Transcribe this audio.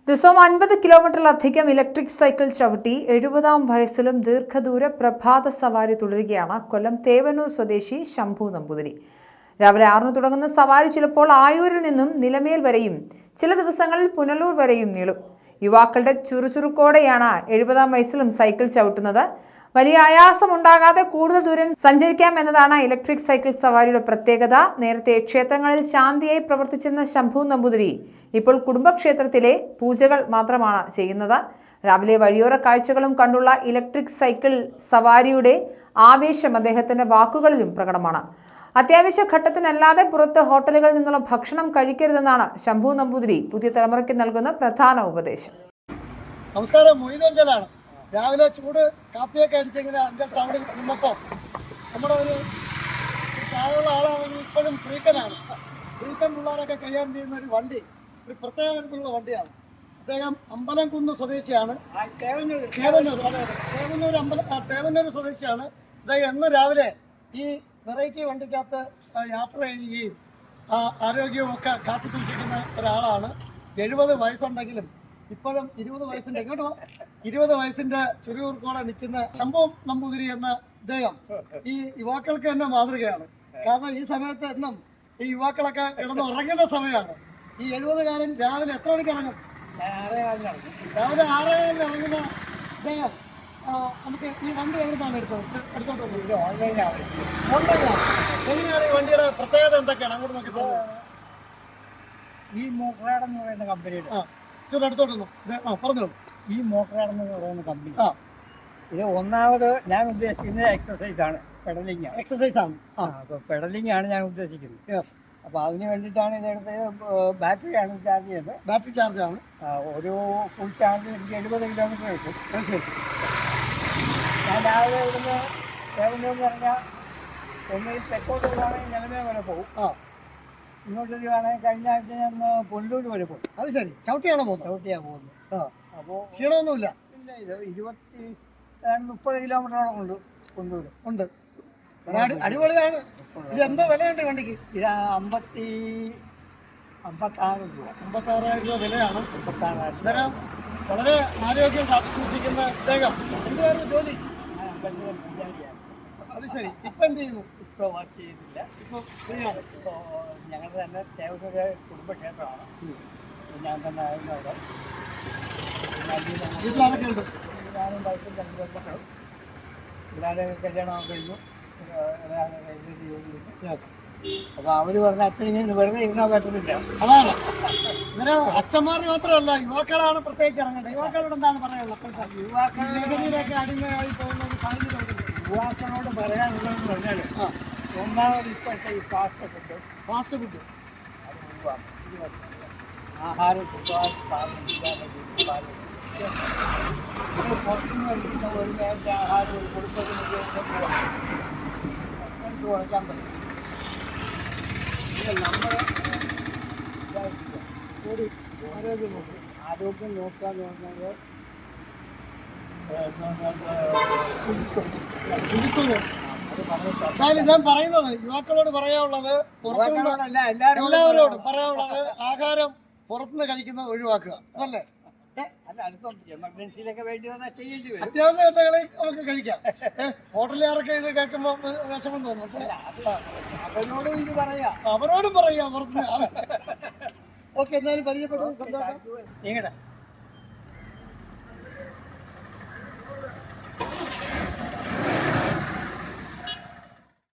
ദിവസവും 50 കിലോമീറ്ററിലധികം electric cycle ചവിട്ടി 70-ാം വയസ്സിലും ദീർഘദൂര പ്രഭാത സവാരി തുടരുകയാണ് കൊല്ലം തേവന്നൂർ സ്വദേശി ശംഭു നമ്പൂതിരി. രാവിലെ 6-ന് തുടങ്ങുന്ന സവാരി ചിലപ്പോൾ ആയൂരിൽ നിന്നും നിലമേൽ വരെയും ചില ദിവസങ്ങളിൽ പുനലൂർ വരെയും നീളും. യുവാക്കളുടെ ചുറുചുറുക്കോടെയാണ് 70-ാം വയസ്സിലും സൈക്കിൾ ചവിട്ടുന്നത്. വലിയ ആയാസമുണ്ടാകാതെ കൂടുതൽ ദൂരം സഞ്ചരിക്കാം എന്നതാണ് ഇലക്ട്രിക് സൈക്കിൾ സവാരിയുടെ പ്രത്യേകത. നേരത്തെ ക്ഷേത്രങ്ങളിൽ ശാന്തിയായി പ്രവർത്തിച്ചിരുന്ന ശംഭു നമ്പൂതിരി ഇപ്പോൾ കുടുംബക്ഷേത്രത്തിലെ പൂജകൾ മാത്രമാണ് ചെയ്യുന്നത്. രാവിലെ വഴിയോര കാഴ്ചകളും കണ്ടുള്ള ഇലക്ട്രിക് സൈക്കിൾ സവാരിയുടെ ആവേശം അദ്ദേഹത്തിന്റെ വാക്കുകളിലും പ്രകടമാണ്. അത്യാവശ്യ ഘട്ടത്തിനല്ലാതെ പുറത്ത് ഹോട്ടലുകളിൽ നിന്നുള്ള ഭക്ഷണം കഴിക്കരുതെന്നാണ് ശംഭു നമ്പൂതിരി പുതിയ തലമുറയ്ക്ക് നൽകുന്ന പ്രധാന ഉപദേശം. നമസ്കാരം, മൊയ്തഞ്ചലാണ്. രാവിലെ ചൂട് കാപ്പിയൊക്കെ അടിച്ചിങ്ങനെ അഞ്ചൽ ടൗണിൽ നിന്നപ്പോൾ നമ്മുടെ ഒരു പ്രായമുള്ള ആളാണെങ്കിൽ ഇപ്പോഴും ഫ്രീക്കനാണ്. ഫ്രീക്കൻ പിള്ളേരൊക്കെ കൈകാര്യം ചെയ്യുന്ന ഒരു വണ്ടി, ഒരു പ്രത്യേക തരത്തിലുള്ള വണ്ടിയാണ്. അദ്ദേഹം അമ്പലംകുന്ന് സ്വദേശിയാണ്. തേവന്നൂർ സ്വദേശിയാണ്. അദ്ദേഹം എന്ന് രാവിലെ ഈ വെറൈറ്റി വണ്ടിക്കകത്ത് യാത്ര ചെയ്യുകയും ആരോഗ്യവും ഒക്കെ കാത്തു സൂക്ഷിക്കുന്ന ഒരാളാണ്. 70 വയസ്സുണ്ടെങ്കിലും ഇപ്പോഴും 20 വയസ്സിൻ്റെ 20 വയസ്സിന്റെ ചുരുക്കൂടെ നിൽക്കുന്ന ശംഭു നമ്പൂതിരി എന്ന ഇദ്ദേഹം ഈ യുവാക്കൾക്ക് തന്നെ മാതൃകയാണ്. കാരണം ഈ സമയത്ത് എന്നും ഈ യുവാക്കളൊക്കെ കിടന്ന് ഉറങ്ങുന്ന സമയമാണ്. ഈ 70-കാരൻ രാവിലെ എത്ര മണിക്ക് ഇറങ്ങും? രാവിലെ 6:30 ഇറങ്ങുന്ന ഇദ്ദേഹം നമുക്ക് ഈ വണ്ടി എവിടുന്നാണ് എടുത്തത്? എടുത്തോട്ട് ഓൺലൈനാണ്. എങ്ങനെയാണ് ഈ വണ്ടിയുടെ പ്രത്യേകത എന്തൊക്കെയാണ്? അങ്ങോട്ട് നോക്കി ഈ മോട്ടറാഡ് എന്ന് പറയുന്ന കമ്പനിയുടെ അടുത്തോട്ടൊന്നും പറഞ്ഞോളൂ. ഈ മോട്ടറാഡ് എന്ന് പറയുന്ന കമ്പനി ഇത് ഒന്നാമത് ഞാൻ ഉദ്ദേശിക്കുന്നത് എക്സസൈസാണ്, പെഡലിംഗ് ആണ്. എക്സസൈസാണ്. അപ്പോൾ പെഡലിംഗ് ആണ് ഞാൻ ഉദ്ദേശിക്കുന്നത്. യെസ്. അപ്പോൾ അതിന് വേണ്ടിയിട്ടാണ് ഇതെടുത്ത് ബാറ്ററിയാണ് ചാർജ് ചെയ്തത്. ബാറ്ററി ചാർജാണ്. ഒരു ഫുൾ ചാർജ് എനിക്ക് 70 കിലോമീറ്റർ കിട്ടും. ശരി. ഞാൻ രാവിലെ ഇവിടുന്ന് തേവന്നൂരെന്ന് പറഞ്ഞാൽ ഒന്നിൽ തെക്കോട്ട് പോകുകയാണെങ്കിൽ നിലമേ വരെ പോകും. ഇങ്ങോട്ട് വരുവാണെങ്കിൽ കഴിഞ്ഞ ആഴ്ച ഞാൻ പുനലൂർ വരെ പോകും. അത് ശരി. ചവിട്ടിയാണോ പോകുന്നത്? ചവിട്ടിയാണ് പോകുന്നത്. അപ്പോൾ ക്ഷീണമൊന്നുമില്ല. ഇല്ല, ഇത് 30 കിലോമീറ്ററോളം ഉണ്ട് പുനലൂർ. ഉണ്ട്. അടിപൊളിയാണ്. ഇത് എന്തോ വിലയുണ്ട് വണ്ടിക്ക്? ഇത് 56 രൂപ. 56,000 രൂപ വിലയാണ്. 56,000. അന്നേരം വളരെ ആരോഗ്യം കാത്തു സൂക്ഷിക്കുന്ന ഇദ്ദേഹം എന്തുവായിരുന്നു ജോലി? അത് ശരി. ഇപ്പം എന്ത് ചെയ്യുന്നു? ഇപ്പോൾ വർക്ക് ചെയ്യുന്നില്ല. ഇപ്പോൾ ചെയ്യാണ്. ഇപ്പോൾ ഞങ്ങളുടെ തന്നെ തേവന്നൂര് കുടുംബക്ഷേത്രമാണ്. ഞാൻ തന്നെ ആയിരുന്നു അവിടെ. വീട്ടിലാരൊക്കെ ഉണ്ട്? ഞാനും വൈഫും 2 പെൺമക്കളും. പിള്ളേരെ കല്യാണം കഴിഞ്ഞു. റെയിൽവേ ജോലി ചെയ്യുന്നു. യെസ്. അപ്പോൾ അവർ പറഞ്ഞ അച്ഛൻ ഇങ്ങനെ വെറുതെ ഇരുന്നാൽ പറ്റുന്നില്ല. അതാണ്. ഇങ്ങനെ അച്ഛന്മാർ മാത്രമല്ല, യുവാക്കളാണ് പ്രത്യേകിച്ച് ഇറങ്ങേണ്ടത്. യുവാക്കളോട് എന്താണ് പറയാനുള്ളത്? ലഹരിയിലൊക്കെ അടിമയായി പോകുന്ന ഒരു സാഹചര്യം. യുവാക്കളോട് പറയാനുള്ളതെന്ന് പറഞ്ഞാൽ ഒന്നാമത് ഇപ്പോഴത്തെ ഈ ഫാസ്റ്റ് ഫുഡ് അത് ഒഴിവാക്കും. ആഹാരം സുഖമായിട്ട് പാലില്ലാതെ പുറത്തുനിന്ന് കഴിക്കുന്ന ഒരു നേരത്തെ ആഹാരം ഒരു കുടുംബത്തിന് കുറയ്ക്കാൻ പറ്റും. നമ്മൾ ഒരു ആരോഗ്യം നോക്കുക എന്ന് പറഞ്ഞാൽ എന്തായാലും ഞാൻ പറയുന്നത് യുവാക്കളോട് പറയാനുള്ളത്, എല്ലാവരോടും പറയാനുള്ളത്, ആഹാരം പുറത്തുനിന്ന് കഴിക്കുന്നത് ഒഴിവാക്കുക. അതല്ലേ? അല്ല, അതിപ്പം എമർജൻസിയിലൊക്കെ വേണ്ടി വന്നാൽ ചെയ്യേണ്ടി വരും. അത്യാവശ്യ ഘട്ടങ്ങളിൽ നമുക്ക് കഴിക്കാം. ഹോട്ടലുകാരൊക്കെ ഇത് കേൾക്കുമ്പോൾ വിഷമം തോന്നും. പക്ഷേ അവരോടും ഇത് പറയാം, അവരോടും പറയാം പുറത്തുനിന്ന്. ഓക്കെ, എന്നാലും പരിചയപ്പെട്ടത് സന്തോഷം. നിങ്ങളുടെ